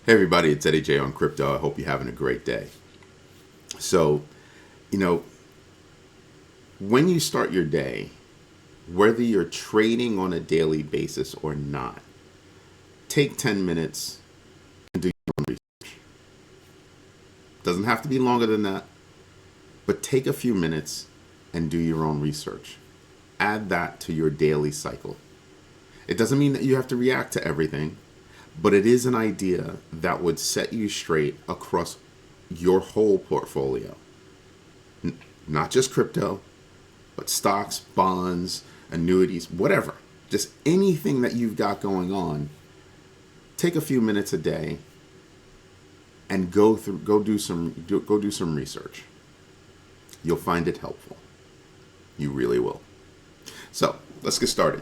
Hey everybody, it's Eddie J on Crypto. I hope you're having a great day. So, you know, when you start your day, whether you're trading on a daily basis or not, take 10 minutes and do your own research. Doesn't have to be longer than that, but take a few minutes and do your own research. Add that to your daily cycle. It doesn't mean that you have to react to everything, but it is an idea that would set you straight across your whole portfolio. Not just crypto, but stocks, bonds, annuities, whatever. Just anything that you've got going on. Take a few minutes a day and go do some research. You'll find it helpful. You really will. So, let's get started.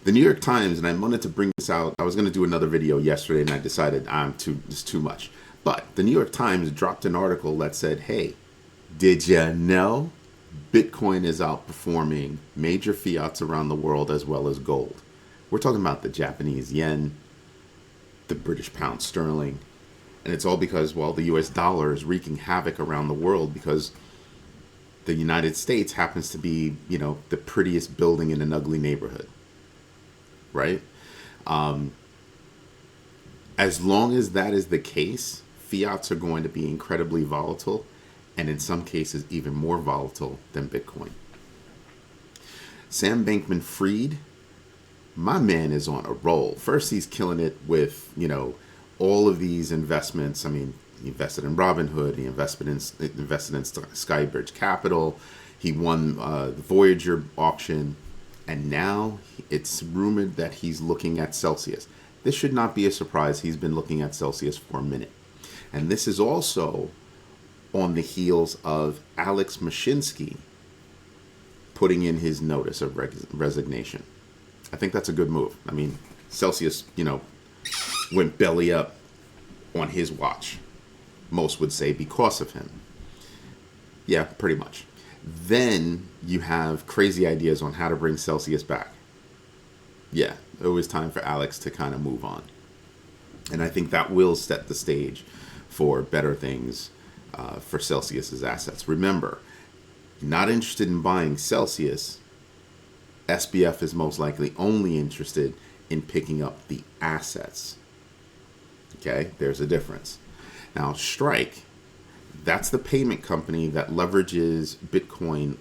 The New York Times, and I wanted to bring this out. I was going to do another video yesterday, and I decided it's too much. But the New York Times dropped an article that said, "Hey, did you know Bitcoin is outperforming major fiats around the world as well as gold?" We're talking about the Japanese yen, the British pound sterling, and it's all because, well, the U.S. dollar is wreaking havoc around the world because the United States happens to be, the prettiest building in an ugly neighborhood. Right? As long as that is the case, fiats are going to be incredibly volatile, and in some cases even more volatile than Bitcoin. Sam Bankman-Fried, my man is on a roll. First, he's killing it with, all of these investments. I mean, he invested in Robinhood, he invested in Skybridge Capital, he won the Voyager auction. And now it's rumored that he's looking at Celsius. This should not be a surprise. He's been looking at Celsius for a minute. And this is also on the heels of Alex Mashinsky putting in his notice of resignation. I think that's a good move. I mean, Celsius, went belly up on his watch. Most would say because of him. Yeah, pretty much. Then you have crazy ideas on how to bring Celsius back. Yeah, it was time for Alex to kind of move on. And I think that will set the stage for better things for Celsius's assets. Remember, you're not interested in buying Celsius. SBF is most likely only interested in picking up the assets. Okay, there's a difference. Now, Strike, that's the payment company that leverages Bitcoin's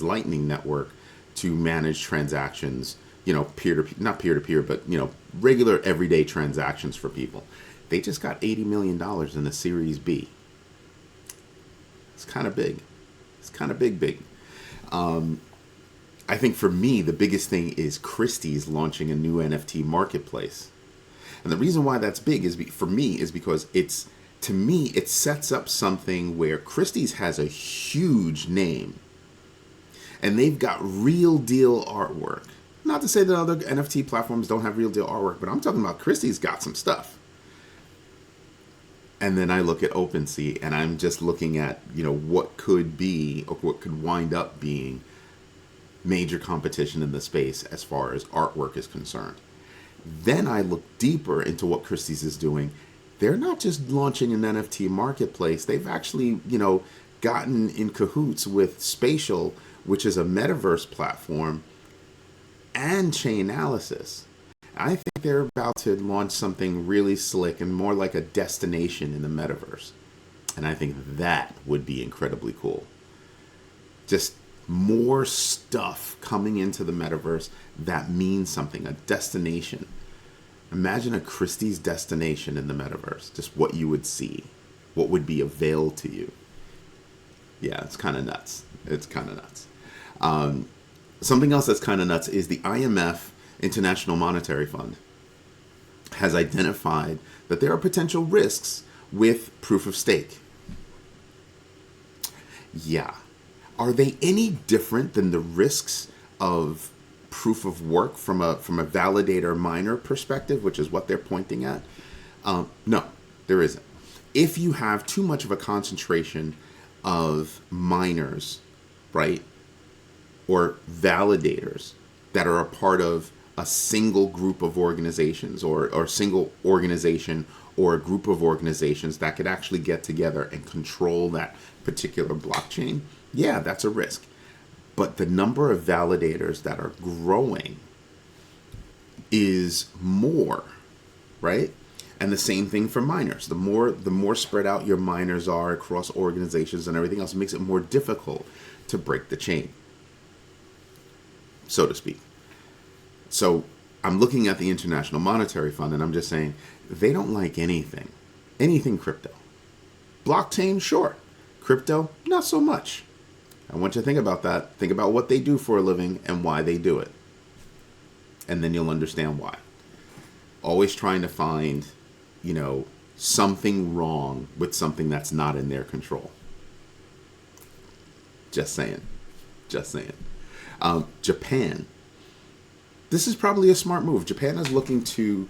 Lightning Network to manage transactions, not peer-to-peer, but, regular everyday transactions for people. They just got $80 million in the Series B. It's kind of big. It's kind of big. I think for me, the biggest thing is Christie's launching a new NFT marketplace. And the reason why that's big is because to me, it sets up something where Christie's has a huge name and they've got real deal artwork. Not to say that other NFT platforms don't have real deal artwork, but I'm talking about Christie's got some stuff. And then I look at OpenSea and I'm just looking at, what could be or what could wind up being major competition in the space as far as artwork is concerned. Then I look deeper into what Christie's is doing. They're not just launching an NFT marketplace. They've actually, gotten in cahoots with Spatial, which is a Metaverse platform, and Chainalysis. I think they're about to launch something really slick and more like a destination in the Metaverse. And I think that would be incredibly cool. Just more stuff coming into the Metaverse that means something, a destination. Imagine a Christie's destination in the Metaverse, just what you would see, what would be availed to you. Yeah, it's kind of nuts. Something else that's kind of nuts is the IMF, International Monetary Fund, has identified that there are potential risks with proof of stake. Yeah. Are they any different than the risks of proof of work from a validator miner perspective, which is what they're pointing at? No, there isn't. If you have too much of a concentration of miners, right, or validators that are a part of a single group of organizations or single organization or a group of organizations that could actually get together and control that particular blockchain, yeah, that's a risk. But the number of validators that are growing is more, right? And the same thing for miners. The more spread out your miners are across organizations and everything else, it makes it more difficult to break the chain, so to speak. So I'm looking at the International Monetary Fund and I'm just saying they don't like anything crypto. Blockchain, sure. Crypto, not so much. I want you to think about that. Think about what they do for a living and why they do it. And then you'll understand why. Always trying to find, something wrong with something that's not in their control. Just saying. Japan. This is probably a smart move. Japan is looking to,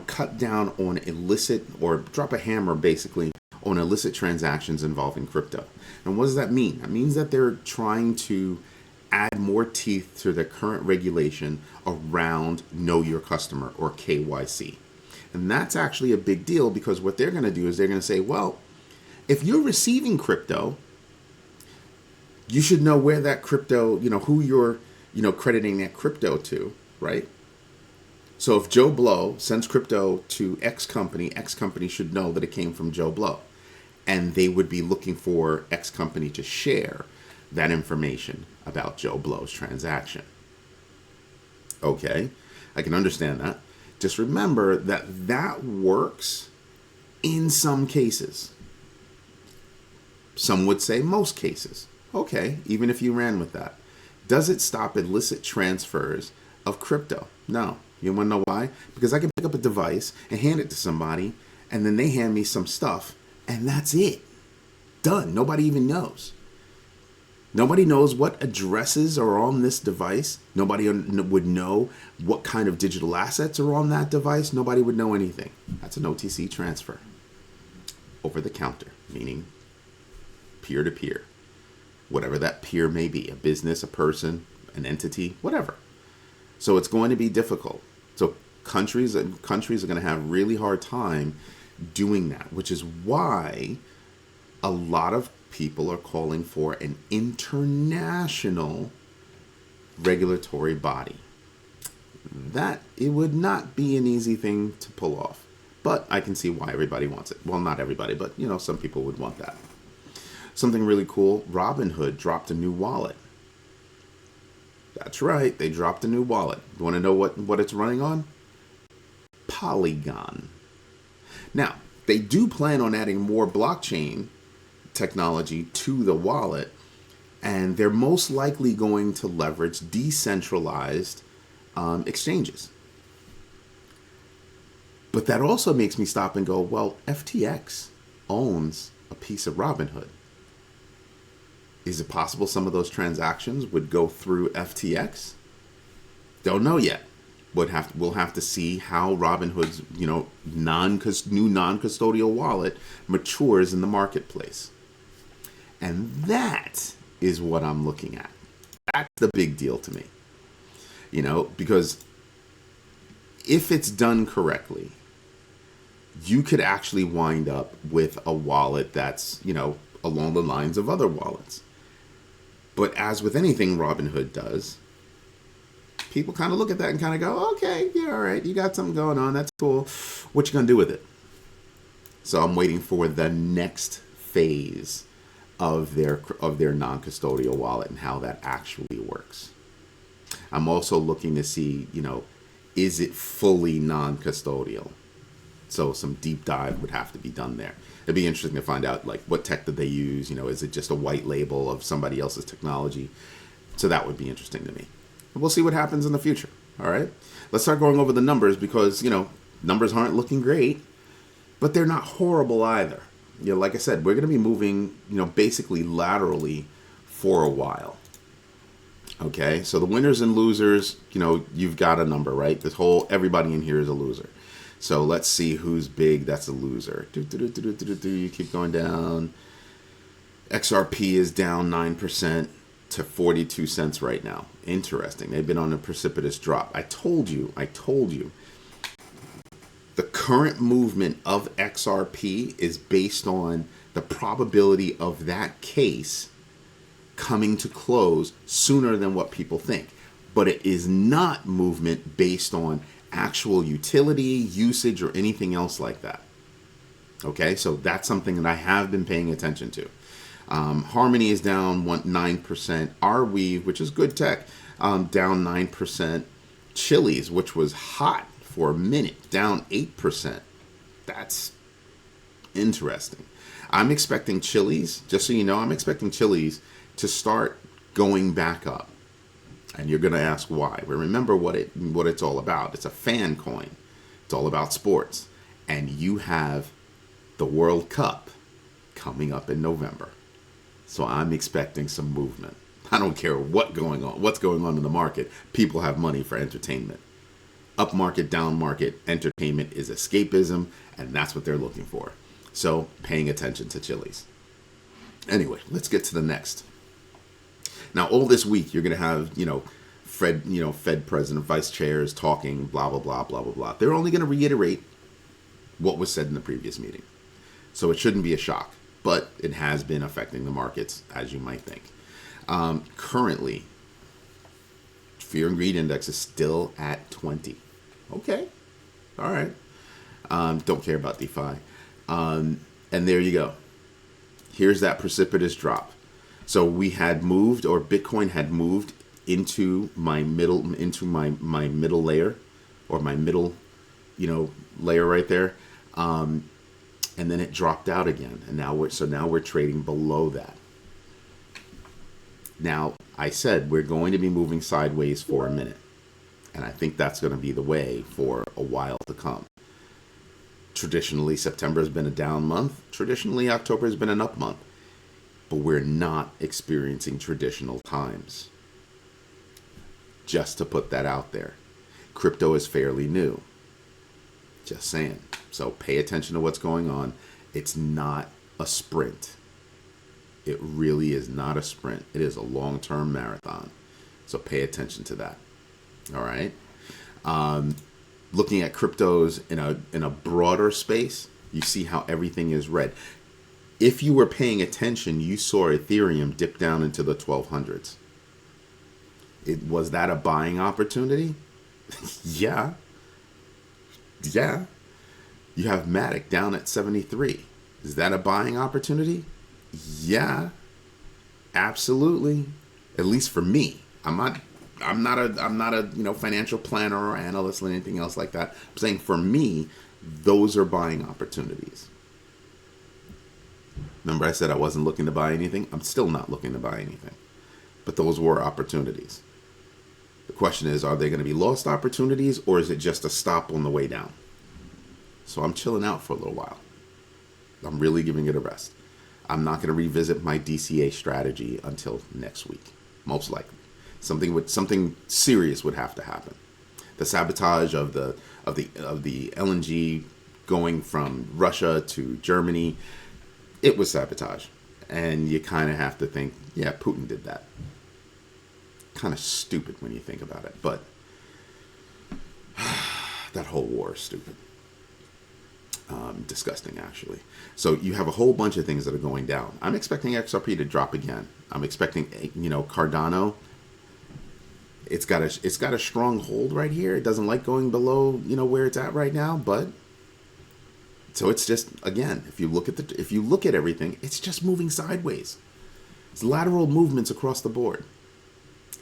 cut down on illicit, or drop a hammer basically on illicit transactions involving crypto. And what does that mean? That means that they're trying to add more teeth to the current regulation around Know Your Customer, or KYC. And that's actually a big deal, because what they're going to do is they're going to say, well, if you're receiving crypto, you should know where that crypto, who you're, crediting that crypto to, right? So if Joe Blow sends crypto to X company should know that it came from Joe Blow. And they would be looking for X company to share that information about Joe Blow's transaction. Okay, I can understand that. Just remember that works in some cases. Some would say most cases. Okay, even if you ran with that. Does it stop illicit transfers of crypto? No. You want to know why? Because I can pick up a device and hand it to somebody, and then they hand me some stuff, and that's it. Done. Nobody even knows. Nobody knows what addresses are on this device. Nobody would know what kind of digital assets are on that device. Nobody would know anything. That's an OTC transfer. Over the counter, meaning peer-to-peer. Whatever that peer may be, a business, a person, an entity, whatever. So it's going to be difficult. So countries are going to have really hard time doing that, which is why a lot of people are calling for an international regulatory body. That it would not be an easy thing to pull off, but I can see why everybody wants it. Well, not everybody, but some people would want that. Something really cool, Robinhood dropped a new wallet. That's right, they dropped a new wallet. You want to know what it's running on? Polygon. Now, they do plan on adding more blockchain technology to the wallet, and they're most likely going to leverage decentralized exchanges. But that also makes me stop and go, well, FTX owns a piece of Robinhood. Is it possible some of those transactions would go through FTX? Don't know yet. We'll have to see how Robinhood's new non-custodial wallet matures in the marketplace. And that is what I'm looking at. That's the big deal to me. Because if it's done correctly, you could actually wind up with a wallet that's, along the lines of other wallets. But as with anything Robinhood does, people kind of look at that and kind of go, okay, yeah, all right, you got something going on, that's cool. What you gonna do with it? So I'm waiting for the next phase of their non-custodial wallet and how that actually works. I'm also looking to see, is it fully non-custodial? So some deep dive would have to be done there. It'd be interesting to find out, like, what tech did they use? Is it just a white label of somebody else's technology? So that would be interesting to me. We'll see what happens in the future. All right. Let's start going over the numbers, because, numbers aren't looking great, but they're not horrible either. Like I said, we're going to be moving, basically laterally for a while. Okay. So the winners and losers, you've got a number, right? Everybody in here is a loser. So let's see who's big. That's a loser. You keep going down. XRP is down 9%. to 42 cents right now. Interesting. They've been on a precipitous drop. I told you. The current movement of XRP is based on the probability of that case coming to close sooner than what people think. But it is not movement based on actual utility, usage, or anything else like that. Okay, so that's something that I have been paying attention to. Harmony is down 9%. Arweave, which is good tech, down 9%. Chili's, which was hot for a minute, down 8%. That's interesting. I'm expecting Chili's, just so you know, I'm expecting Chili's to start going back up. And you're going to ask why. But remember what it's all about. It's a fan coin. It's all about sports. And you have the World Cup coming up in November. So I'm expecting some movement. I don't care what's going on in the market. People have money for entertainment. Up market, down market, entertainment is escapism, and that's what they're looking for. So paying attention to Chili's. Anyway, let's get to the next. Now, all this week, you're going to have, Fed president, vice chairs talking, blah, blah, blah, blah, blah, blah. They're only going to reiterate what was said in the previous meeting. So it shouldn't be a shock, but it has been affecting the markets, as you might think. Currently, fear and greed index is still at 20. Okay. All right. Don't care about DeFi. And there you go. Here's that precipitous drop. So we had moved, or Bitcoin had moved into my middle layer, or my middle, layer right there. And then it dropped out again. And now we're trading below that. Now, I said we're going to be moving sideways for a minute. And I think that's going to be the way for a while to come. Traditionally, September has been a down month. Traditionally, October has been an up month. But we're not experiencing traditional times. Just to put that out there. Crypto is fairly new. Just saying. So pay attention to what's going on. It's not a sprint. It really is not a sprint. It is a long-term marathon. So pay attention to that. All right. Looking at cryptos in a broader space, you see how everything is red. If you were paying attention, you saw Ethereum dip down into the 1200s. Was that a buying opportunity? Yeah. Yeah. You have Matic down at 73. Is that a buying opportunity? Yeah. Absolutely. At least for me. I'm not a financial planner or analyst or anything else like that. I'm saying for me, those are buying opportunities. Remember I said I wasn't looking to buy anything? I'm still not looking to buy anything. But those were opportunities. The question is, are they going to be lost opportunities, or is it just a stop on the way down? So I'm chilling out for a little while. I'm really giving it a rest. I'm not going to revisit my DCA strategy until next week, most likely. Something serious would have to happen. The sabotage of the LNG going from Russia to Germany, it was sabotage. And you kind of have to think, yeah, Putin did that. Kind of stupid when you think about it, but that whole war is stupid. Disgusting, actually. So you have a whole bunch of things that are going down. I'm expecting XRP to drop again. I'm expecting, Cardano. It's got a strong hold right here. It doesn't like going below, where it's at right now. But so it's just, again, if you look at everything, it's just moving sideways. It's lateral movements across the board.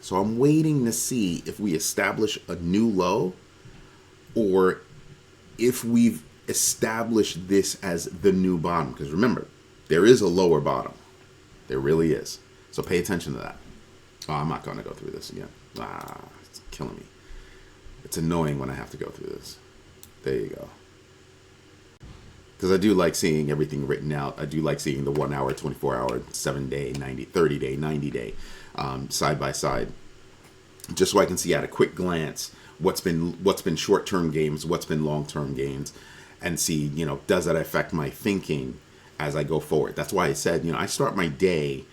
So I'm waiting to see if we establish a new low, or if we've established this as the new bottom. Because remember, there is a lower bottom. There really is. So pay attention to that. Oh, I'm not going to go through this again. It's killing me. It's annoying when I have to go through this. There you go. Because I do like seeing everything written out. I do like seeing the 1 hour, 24 hour, 7 day, 90, 30 day, 90 day side by side. Just so I can see at a quick glance what's been short-term gains, what's been long-term gains, and see, does that affect my thinking as I go forward. That's why I said, I start my day,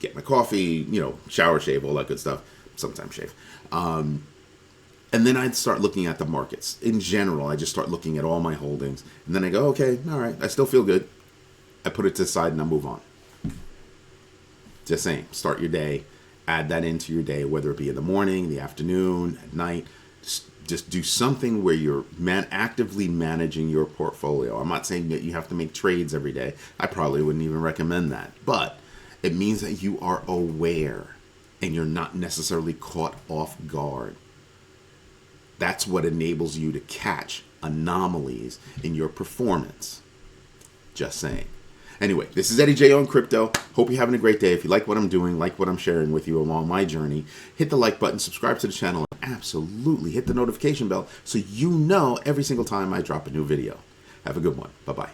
get my coffee, shower, shave, all that good stuff. Sometimes shave. And then I'd start looking at the markets. In general, I just start looking at all my holdings. And then I go, okay, all right, I still feel good. I put it to the side and I move on. Just saying, start your day, add that into your day, whether it be in the morning, the afternoon, at night. Just do something where you're actively managing your portfolio. I'm not saying that you have to make trades every day. I probably wouldn't even recommend that. But it means that you are aware and you're not necessarily caught off guard. That's what enables you to catch anomalies in your performance. Just saying. Anyway, this is Eddie J on Crypto. Hope you're having a great day. If you like what I'm doing, like what I'm sharing with you along my journey, hit the like button, subscribe to the channel, and absolutely hit the notification bell so you know every single time I drop a new video. Have a good one. Bye-bye.